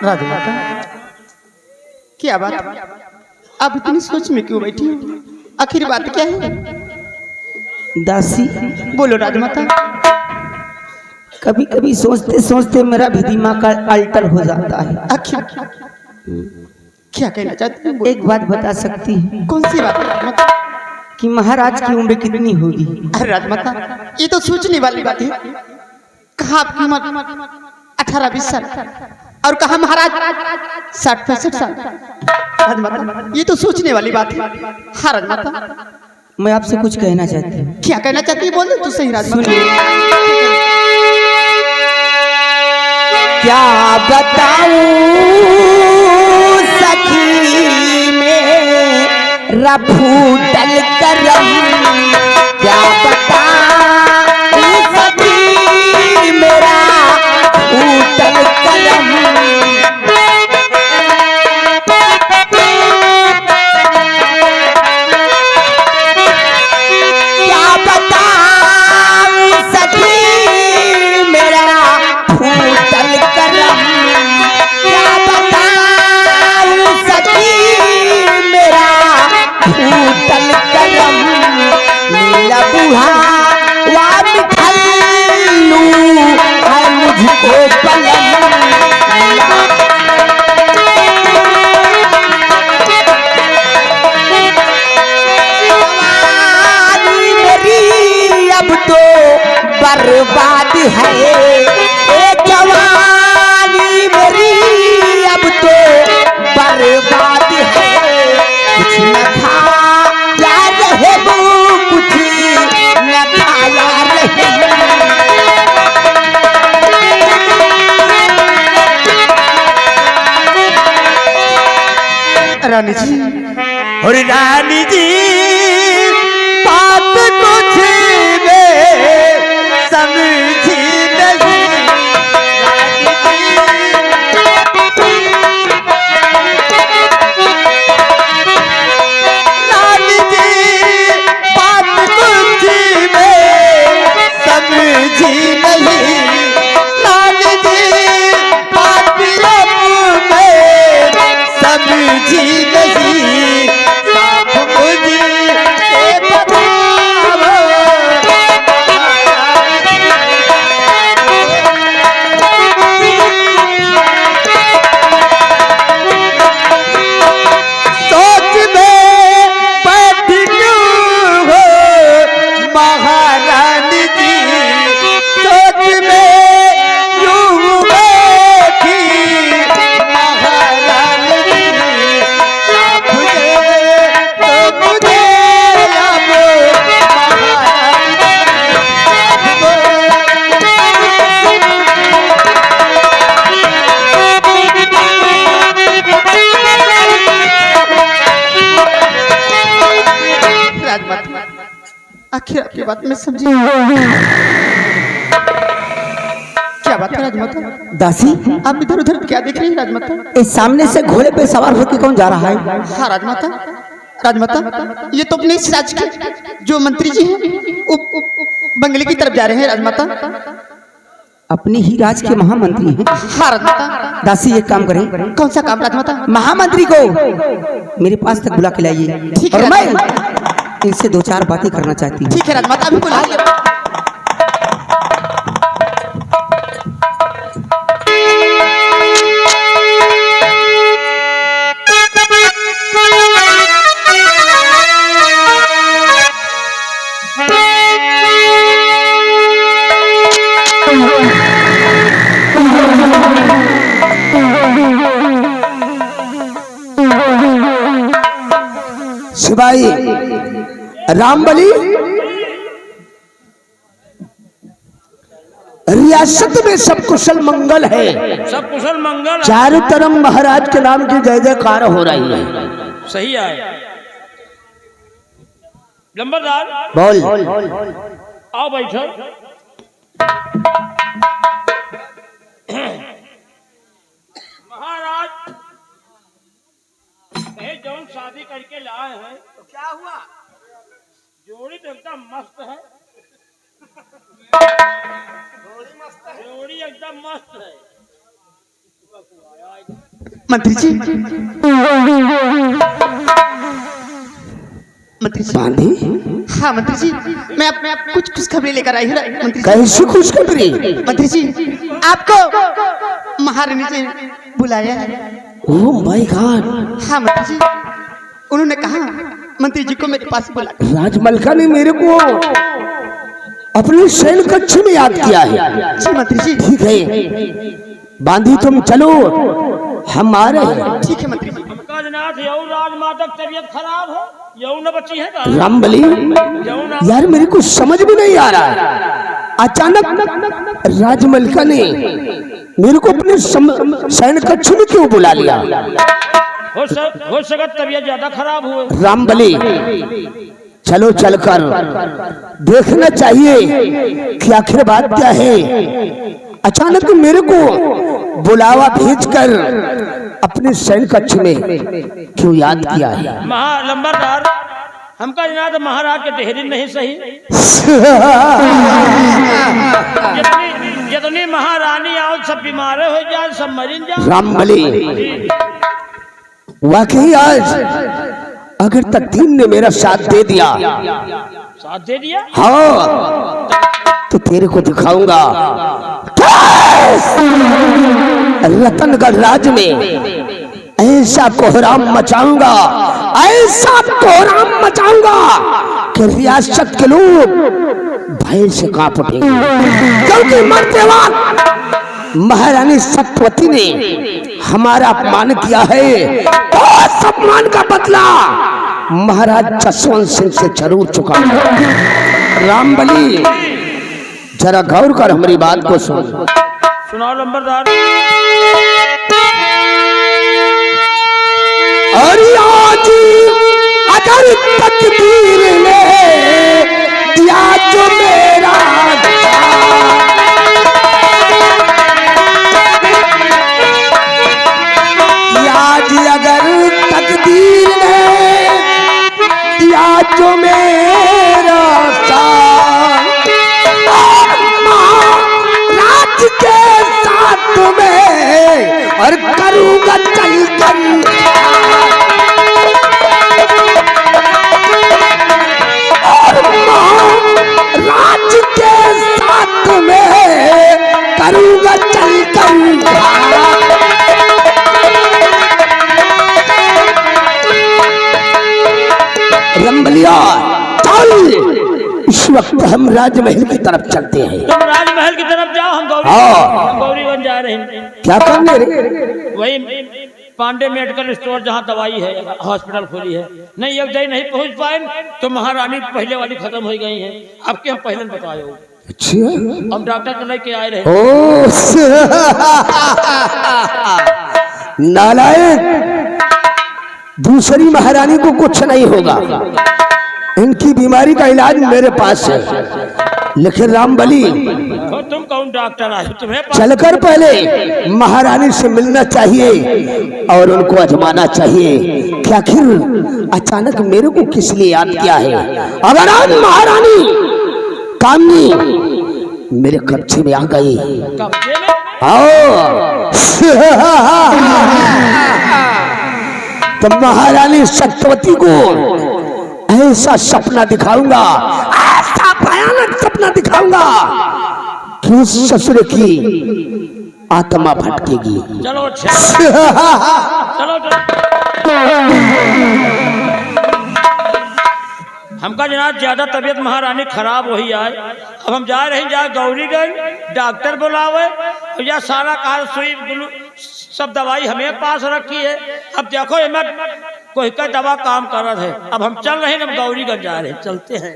राजमाता क्या बात, आप इतनी सोच में क्यों बैठी हो? आखिर बात क्या है? दासी बोलो राजमाता। कभी कभी सोचते सोचते मेरा भी दिमाग अल्टर हो जाता है। आखिर क्या कहना चाहती है? एक बात बता सकती है? कौन सी बात राजमाता? कि महाराज की उम्र कितनी होगी? अरे राजमाता ये तो सोचने वाली बात है। कहाँ आपकी उम्र 18-20 साल और कहाँ महाराज 60-65 साल। राजमाता ये तो सोचने वाली बात है। हाँ राजमाता मैं आपसे कुछ कहना चाहती हूँ। क्या कहना चाहती है? बोल तू सही राजमाता। क्या बताऊं सखी मेरा फूटल करम, क्या बताऊं सखी मेरा फूटल करम। क्या बताऊं सखी मेरा फूटल करम, क्या बताऊं सखी मेरा फूटल करम। नीला बूढ़ा वाद खल्लू है मुझको पलम। जवानी मेरी अब तो बर्बाद है, ए जवानी मेरी अब तो बर्बाद है। कुछ न खाया रहे वो, कुछ न खाया रहे। रानी जी और रानी जी बात कुछ में समझी नहीं। रानी जी बात कुछ में समझी नहीं। रानी जी बात में समझी नहीं। साथ मुझे सोच में बैठ क्यों हो महारानी जी, सोच में यूं बैठी महारानी जी। आप मुझे तो मुझे अब राजमाता आखिर आपकी बात में समझी क्या बात है राजमाता? दासी आप इधर उधर क्या देख रही हैं राजमाता? इस सामने से घोड़े पे सवार होकर कौन जा रहा है? हाँ राजमाता, राजमाता ये तो अपने इस राज्य के जो मंत्री जी हैं बंगले की तरफ जा रहे हैं राजमाता। अपने ही राज के महामंत्री हैं। हाँ राजमाता। दासी एक काम करें, कौन सा काम राजमाता? महामंत्री को मेरे पास तक बुला के लाइए ठीक है और मैं इनसे दो चार बातें करना चाहती हूँ। ठीक है राजमाता अभी बुलाइए। सिपाही रामबली रियासत में सब कुशल मंगल है। सब कुशल मंगल। चारों तरफ महाराज के नाम की जय जयकार हो रही है। सही है लंबरदार। बोल। आओ बैठो। करके लाए हैं। तो क्या हुआ? जोड़ी तो एकदम मस्त है। जोड़ी एकदम मस्त है। मंत्री जी, मंत्री जी। बांधी हाँ मंत्री जी, मैं कुछ खुशखबरी लेकर आई हूँ मंत्री जी। कैसी खुशखबरी? मंत्री जी, आपको महारानी जी बुलाया है। ओह माय गॉड, हाँ मंत्री जी, उन्होंने कहा मंत्री जी को मेरे पास बुला। राजमलका ने मेरे को अपने शयन कक्ष में याद किया है। जी मंत्री जी। ठीक है बांधी, तुम चलो, हम आ रहे हैं। ठीक है मंत्री जी। काजनाथ यऊ राजमाता की तबीयत खराब है, यऊ न बची है का? रामबली, यऊ ना यार मेरे को समझ में नहीं आ रहा है। अचानक राजमलका ने मेरे को अपने शयन कक्ष में क्यों बुला लिया? हो सकता तबीयत ज्यादा खराब हुए। रामबली, चलो चलकर देखना चाहिए कि आखिर बात क्या है। अचानक मेरे को बुलावा भेजकर अपने शयन कक्ष में क्यों याद किया है? लंबरदार, हमका जना महाराज के देहरीन नहीं सही। जितनी महारानी आओ सब बीमार हो जाए, सब मरीन जाए। रामबली, वाकई आज अगर तकदीर ने मेरा साथ दे दिया, साथ दे दिया, हाँ, तो तेरे को दिखाऊंगा रतनगढ़ राज में ऐसा कोहराम मचाऊंगा, ऐसा कोहराम मचाऊंगा कि रियासत के लोग भय से कांप उठेंगे। क्योंकि मरते वक्त महारानी सत्यवती ने हमारा अपमान किया है, तो उस अपमान का बदला महाराज जसवंत सिंह से जरूर चुकाऊंगा। रामबली, जरा गौर कर हमारी बात को सुन। सुनाओ लंबरदार। और आज अगर तकदीर ने दिया जो मेरा, आज अगर तकदीर ने दिया जो मेरा साथ, राज के साथ में और करूंगा चल कर, और राज के साथ में करूंगा चल कर। रंबलिया, चल, इस वक्त हम राजमहल की तरफ चलते हैं। तुम राजमहल की तरफ जाओ, हम गौरीगंज जा रहे हैं। क्या करने रे? वही पांडे मेडिकल स्टोर जहाँ दवाई है, हॉस्पिटल खोली है। नहीं एक दिन नहीं पहुँच पाए तो महारानी पहले वाली खत्म हो गई है। अब के हम पहले बताए हो। अच्छा, हम डॉक्टर को लेके आए रहे। ओ नालायक, दूसरी महारानी को कुछ नहीं होगा, इनकी बीमारी का इलाज मेरे पास है। लेकिन रामबली, तो तुम कौन डॉक्टर आए? तुम्हें चलकर पहले महारानी से मिलना चाहिए और उनको आजमाना चाहिए कि आखिर अचानक मेरे को किस लिए याद किया है। अगर आज महारानी कामनी मेरे कब्जे में आ गई, कब्जे में? आओ तो महारानी सत्यवती को ऐसा सपना दिखाऊंगा, ऐसा भयानक सपना दिखाऊंगा कि उस ससुर की आत्मा भटकेगी। चलो अच्छा, चलो चलो। हमका जनाब ज्यादा तबीयत महारानी खराब हो ही आए। अब हम जा रहे हैं जा गौरीगंज, डॉक्टर बुलावे, या सारा कार सुई सब दवाई हमें पास रखी है। अब देखो इमत कोई का दवा काम कर रहा है। अब हम चल रहे हैं, हम गौरीगंज जा रहे हैं, चलते हैं।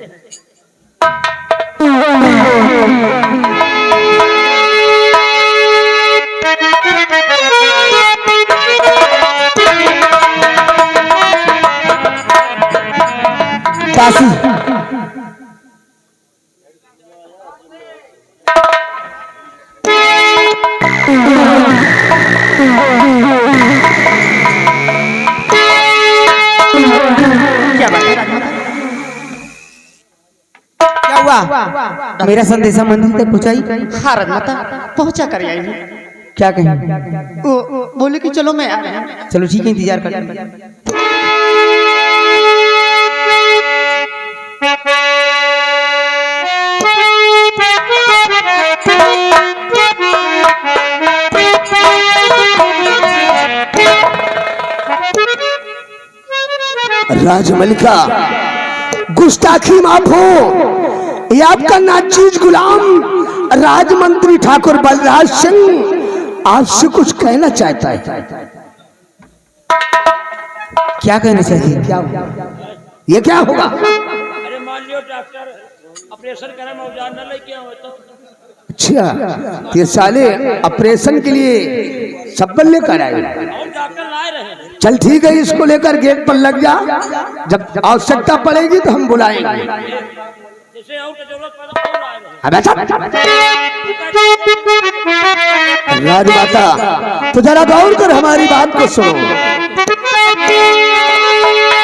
काशी मेरा संदेशा मंदिर तक पहुंचाई। हाँ राजमाता पहुंचा कर आई हूँ। क्या कहें? वो बोले कि चलो मैं आ रहा हूँ। चलो ठीक है, इंतजार कर। राजमलिका गुस्ताखी माफ हो। ये आपका नाचीज गुलाम राजमंत्री ठाकुर बलराज सिंह आपसे कुछ कहना चाहता है। क्या कहना चाहिए? क्या ये क्या होगा? अरे मान लियो डॉक्टर ऑपरेशन करे में औजार न लेके आओ तो। अच्छा, ये साले ऑपरेशन के लिए सब लेकर आए। डॉक्टर लाए रहे। चल ठीक है, इसको लेकर गेट पर लग जा। जब आवश्यकता पड़ेगी तो हम बुलाएंगे। जैसे और जरूरत पड़े तो राजमाता तो जरा गौर कर हमारी बात को सुनो।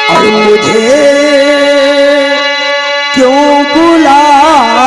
और मुझे क्यों बुलाया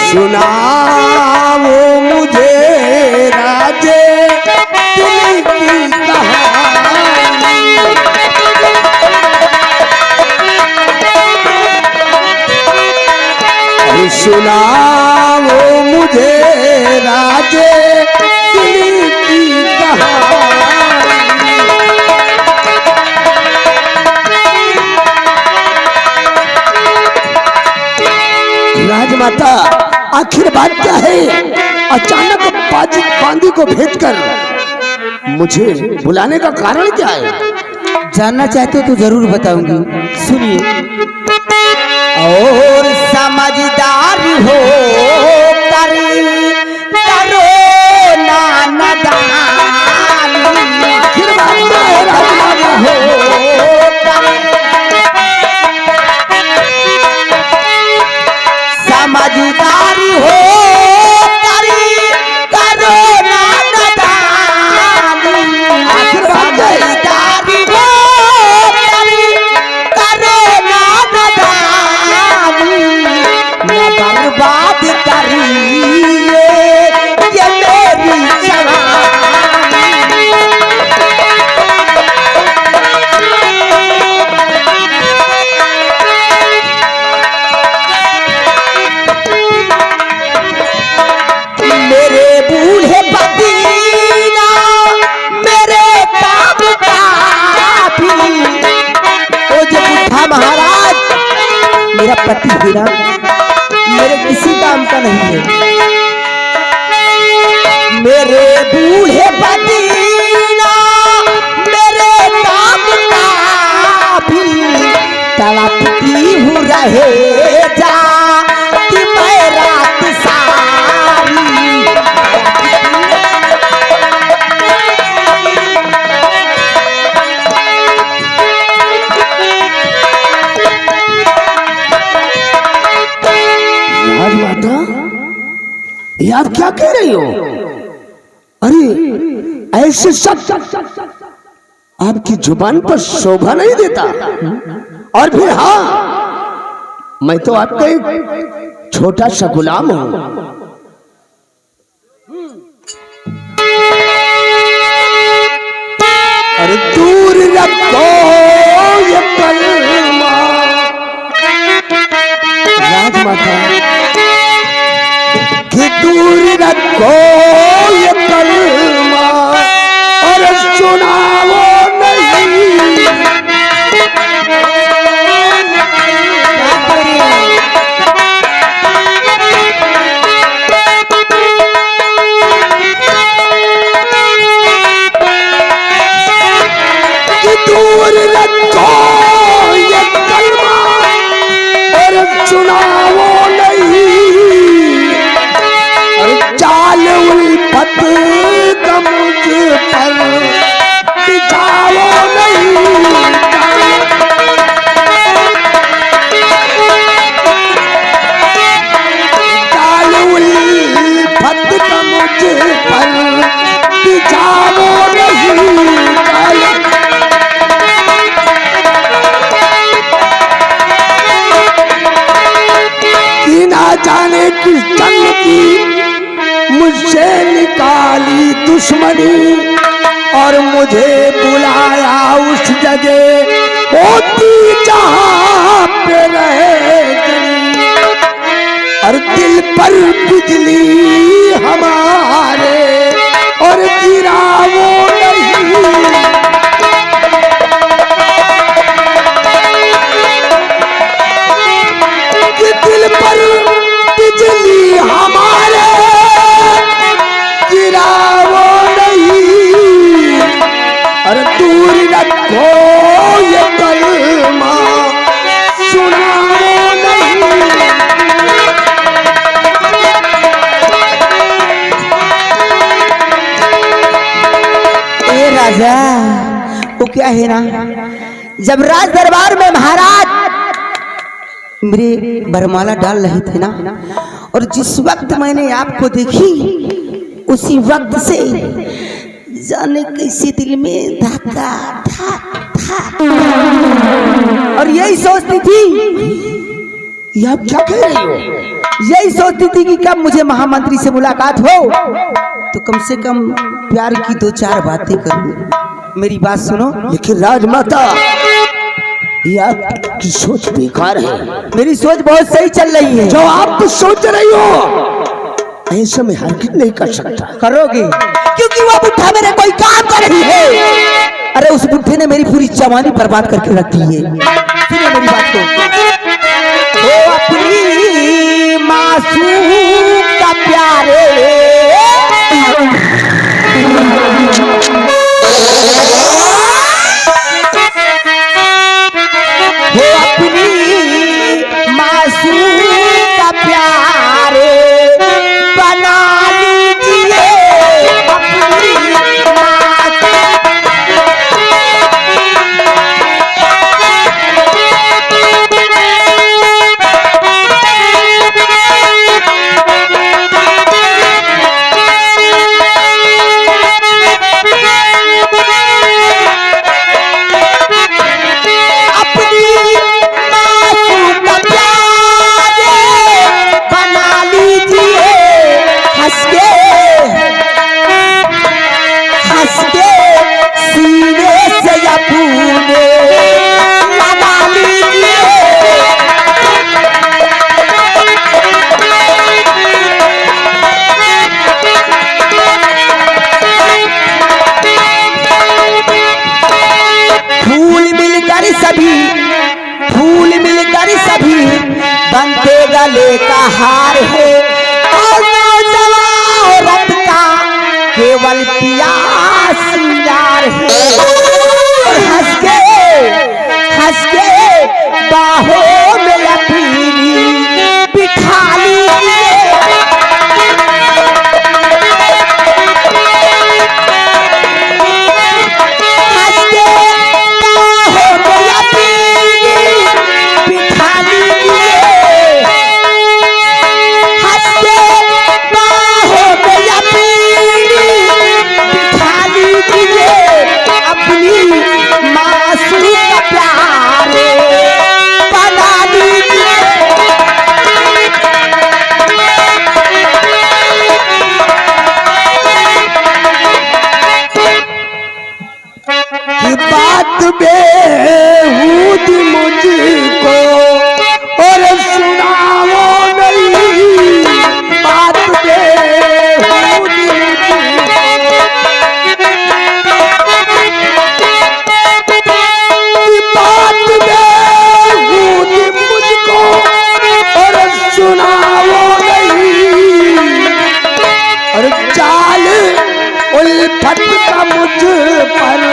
सुना वो मुझे राजे दिल की कहानी। सुना वो मुझे राजे दिल की कहानी। राजमाता आखिर बात क्या है? अचानक बांदी को भेजकर मुझे बुलाने का कारण क्या है? जानना चाहते हो तो जरूर बताऊंगी, सुनिए। और समझदार हो करो नादानी। आखिर बात क्या है? राजमाता हो समझदारी हो करो नादानी। समझदारी हो करो नादानी। न बर्बाद करिए ये मेरी जवानी। मेरा पति हीरा मेरे किसी काम का नहीं है। मेरे बूढ़े पति ना मेरे काम का भी तड़पती हूँ रहे जा कि मैं रात सारी। राजमाता ये आप क्या कह रही हो? अरे ऐसे शब्द आपकी जुबान पर शोभा नहीं देता। और फिर हाँ, मैं तो आपका एक छोटा सा गुलाम हूं। अरे दूर रखो ये कलमा। राजमाता कि दूर रखो ये कलमा और सुनाओ नहीं। उल्फत का मुझ पर बिछाओ नहीं, जाल उल्फत का मुझ पर बिछाओ नहीं, कि ना जाने किस जन्म की मुझसे निकाली दुश्मनी और मुझे बुलाया उस जगह होती जहां पे रहे जनी, और दिल पर बिजली हमारे और गिरा वो नहीं, कि दिल पर बिजली हमारे गिरा वो नहीं, और दूर रखो ये कलमा सुनाओ नहीं। ए राजा, वो क्या है ना, जब राज दरबार में महाराज मेरे बरमाला डाल रहे थे ना, और जिस वक्त मैंने आपको देखी उसी वक्त से जाने कैसे दिल में धक्का था, और यही सोचती थी, ये आप क्या कह रही हो? यही सोचती थी कि कब मुझे महामंत्री से मुलाकात हो तो कम से कम प्यार की दो चार बातें करूं। मेरी बात सुनो। लेकिन राजमाता, ये आपकी सोच बेकार है। मेरी सोच बहुत सही चल रही है। जो आप सोच रही हो ऐसा मैं हरगिज नहीं कर सकता। करोगी क्योंकि वो बुढ़ा मेरे कोई काम कर रही है। अरे उस बुढ़े ने मेरी पूरी जवानी बर्बाद करके रख दी है। सुनिए मेरी बात को। वो अपनी मासूम का प्यारे का प्यारे बना लीजिए अपनी बनते गले का हार है और नौजवान औरत का केवल पिया सिंगार है। हंस के बाहों में अपनी बिठा लीजिए बेहूद मुझको और सुनाओ नहीं बात बेहूद मुझको और सुनाओ नहीं और चाल उल्फत का मुझ पर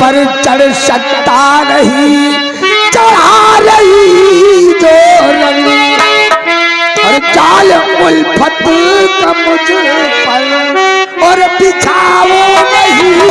पर चढ़ सकता नहीं, चढ़ा रही जो रंग, और जाल उल्फत का मुझ पर और बिछाओ नहीं।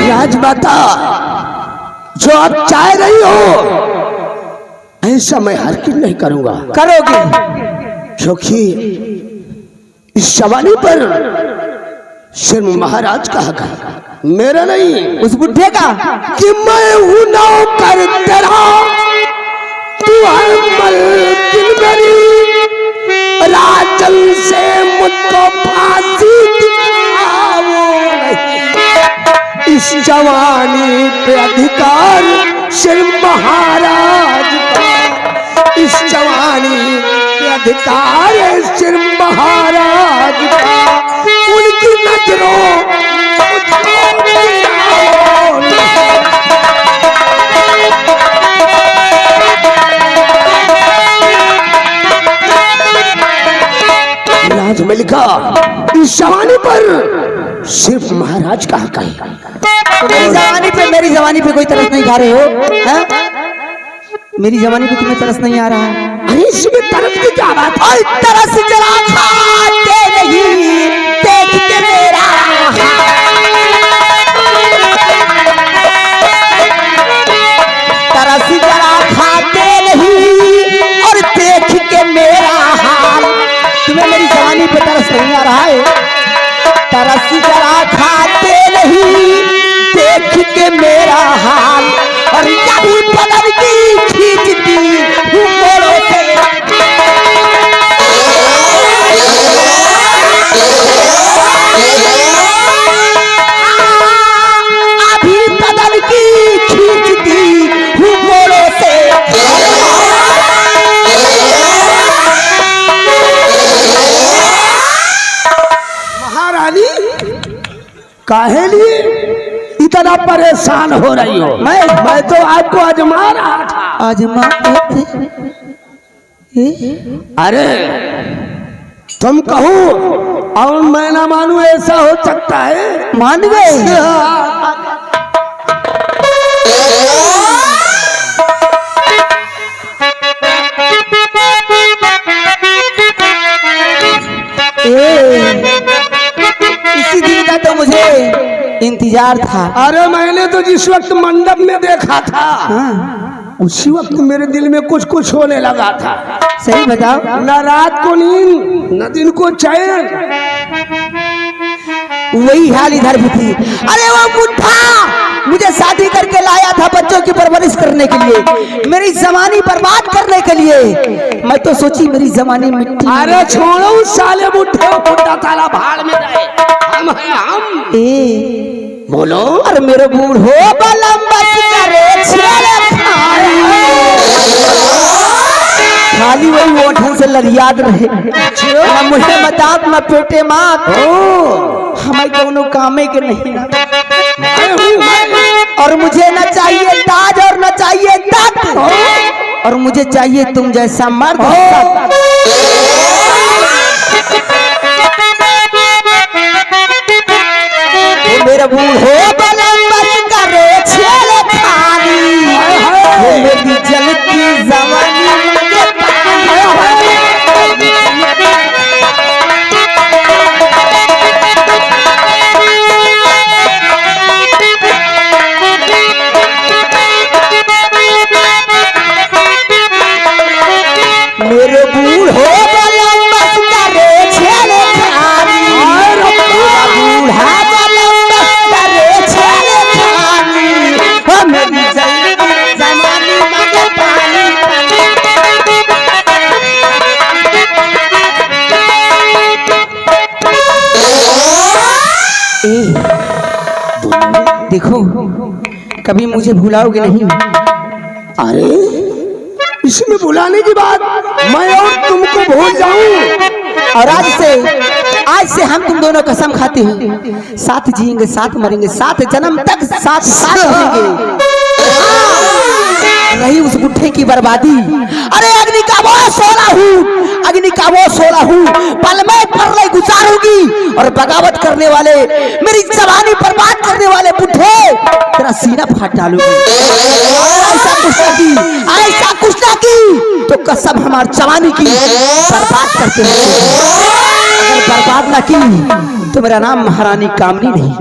राजमाता, जो आप चाह रही हो ऐसा मैं हरगिज़ नहीं करूंगा। करोगे? क्योंकि इस जवानी पर सिर्फ महाराज का हक है, मेरा नहीं। उस बुढ़े का? कि मैं हूं नौकर तेरा, तू है मलकिन मेरी, राजन से मुझको फांसी दिलाओ नहीं। इस जवानी पे अधिकार सिर्फ महाराज का, इस जवानी पे अधिकार है सिर्फ महाराज का। उनकी नजरों राज में लिखा इस जवानी पर सिर्फ महाराज का हक है। तो मेरी जवानी पे कोई तरस नहीं खा रहे हो? है? मेरी जवानी पे तुम्हें तरस नहीं आ रहा है? अरे इसमें तरस की क्या बात है? तरस जरा खाते नहीं, देख के मेरा तरस जरा खाते नहीं और देख के मेरा हाल। तुम्हें मेरी जवानी पे तरस नहीं आ रहा है? तरस जरा खाते नहीं, देख के मेरा हाल, और यही बदन की खींचती हूँ मोड़ों से। अभी बदन की खींचती हूँ मोड़ों से। महारानी, काहे लिए इतना परेशान हो रही हो? मैं तो आपको आजमा रहा था। आजमा? अरे तुम कहो और मैं ना मानू, ऐसा हो सकता है? मान गए? इसी दिन का तो मुझे इंतजार था। अरे मैंने तो जिस वक्त मंडप में देखा था, हाँ। उसी वक्त मेरे दिल में कुछ कुछ होने लगा था। सही बताओ। न रात को नींद, न दिन को चैन। वही हाल इधर भी थी। अरे वो बुढ़ा मुझे शादी करके लाया था बच्चों की परवरिश करने के लिए, मेरी जवानी बर्बाद करने के लिए। मैं तो सोची मेरी जवानी मिट्टी। अरे छोड़ो उस साले बुढ़े, बुढ़ा ताला भाड़ में रहे। हम हैं हम। बोलो। अरे मेरे बूढ़ो बलम बस करे छेड़े खाली वही ओठन से लरियाद रहे। ना मुझे मताब ना पेटे मात, हमें कोनो कामे के नहीं। और मुझे न चाहिए ताज और न चाहिए तख्त, और मुझे चाहिए तुम जैसा मर्द। मेरे बूढ़ो बलम बस करे छेड़े खाली, मेरी जलती जवानी मुझे मेरे बूढ़ो बलम बस करे छेड़े खाली, बूढ़ा बलम बस करे छेड़े खाली, मेरी जलती जवानी मुझे पानी। देखो कभी मुझे भुलाओगे नहीं? अरे इसमें भुलाने की बात, मैं और तुमको भूल जाऊं और आज से हम तुम दोनों कसम खाते हैं, साथ जिएंगे, साथ मरेंगे, साथ जन्म तक साथ साथ रहेंगे। रही उस बुढ़े की बर्बादी, अरे अग्नि का वो सोला हूँ, अग्नि का वो सोला हूँ, पल में परले गुजारूंगी और बगावत करने वाले, मेरी जवानी बर्बाद करने वाले बुढ़े तेरा सीना फाड़ डालूंगी। ऐसा कुछ ना की तो कसम हमार जवानी की बर्बाद करके अगर बर्बाद ना की तो मेरा नाम महारानी कामनी नहीं।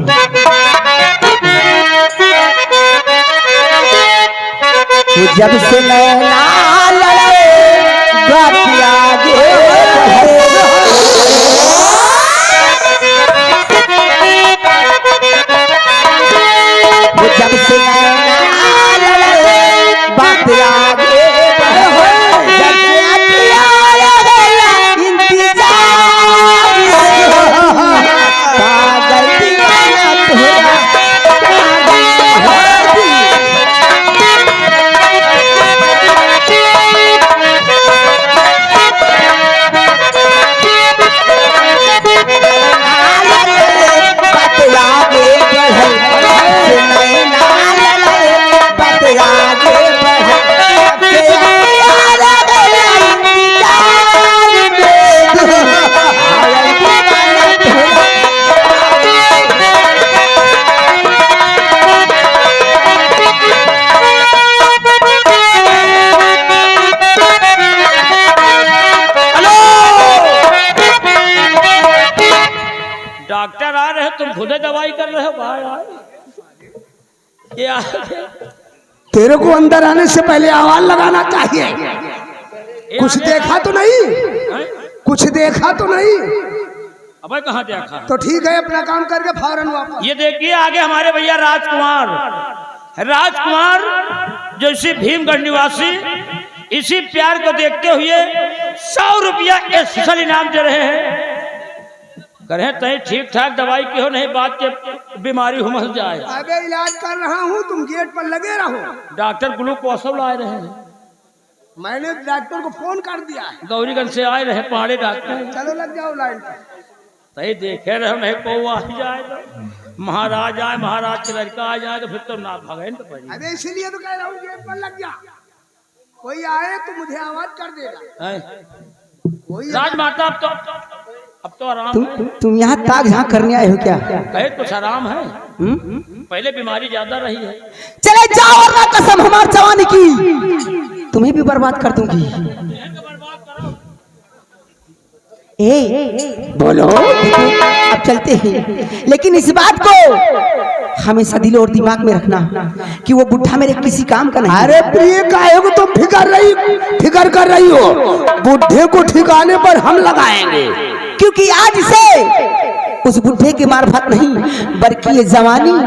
जब से नैना लड़े बात आगे जब से नैना लड़े बात आगे डॉक्टर आ रहे, तुम खुद दवाई कर रहे हो बाहर? क्या तेरे को अंदर आने से पहले आवाज लगाना चाहिए। कुछ देखा तो नहीं? कुछ देखा तो नहीं? अबे कहाँ देखा? तो ठीक है, अपना काम करके फौरन वापस। ये देखिए आगे हमारे भैया राजकुमार जो इसी भीमगढ़ निवासी इसी प्यार को देखते हुए 100 रुपया स्पेशल इनाम दे रहे हैं। करें तय ठीक ठाक दवाई की हो, नहीं बात के बीमारी उमस जाए। अबे इलाज कर रहा हूँ, तुम गेट पर लगे रहो। डॉक्टर ग्लूकोज ला रहे हैं, मैंने डॉक्टर को फोन कर दिया है। गौरीगंज से आए रहे पहाड़ी डॉक्टर। चलो लग जाओ लाइन पर। तय देखे रहे नहीं को आ जाए तो महाराज आए, महाराज के लड़का आ जाए तो फिर तो ना भागे तो पड़ी। अरे इसीलिए तो कह रहा हूँ गेट पर लग जा, कोई आए तो मुझे आवाज कर देगा। राजमाता अब तो आराम है। तुम यहाँ ताक झांक करने आए हो क्या? कहे कुछ आराम है, पहले बीमारी ज्यादा रही है। चले जाओ वरना कसम हमार जवानी की तुम्हें भी बर्बाद कर दूंगी। बोलो अब चलते हैं, लेकिन इस बात को हमेशा दिल और दिमाग में रखना कि वो बुढ़ा मेरे किसी काम का नहीं। अरे प्रिय काहे को तुम फिकर कर रही हो? बुढ़े को ठिकाने पर हम लगाएंगे, क्योंकि आज से उस बुढ़े के मार्फत नहीं बल्कि ये जवानी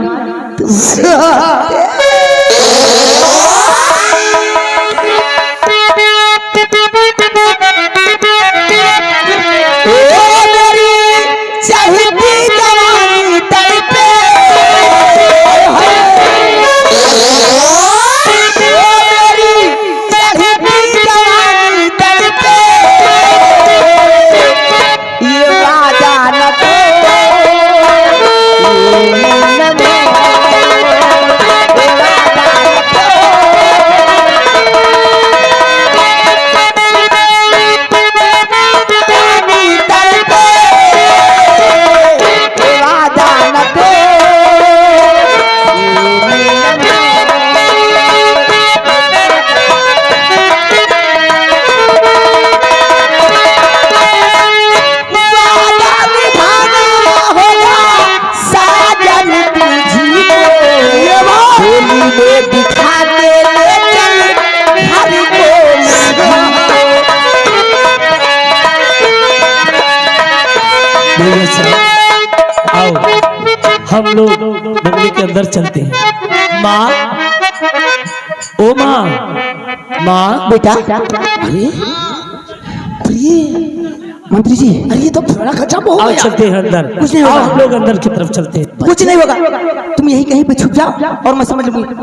हम लोग बंगले के अंदर चलते हैं। माँ, ओ माँ बेटा। अरे प्रिय मंत्री जी, अरे ये तो बड़ा खचाप हो गया। चलते हैं अंदर, कुछ नहीं होगा। हम लोग अंदर की तरफ चलते हैं। कुछ नहीं होगा, तुम यहीं कहीं पे छुप जाओ और मैं समझ लूंगी।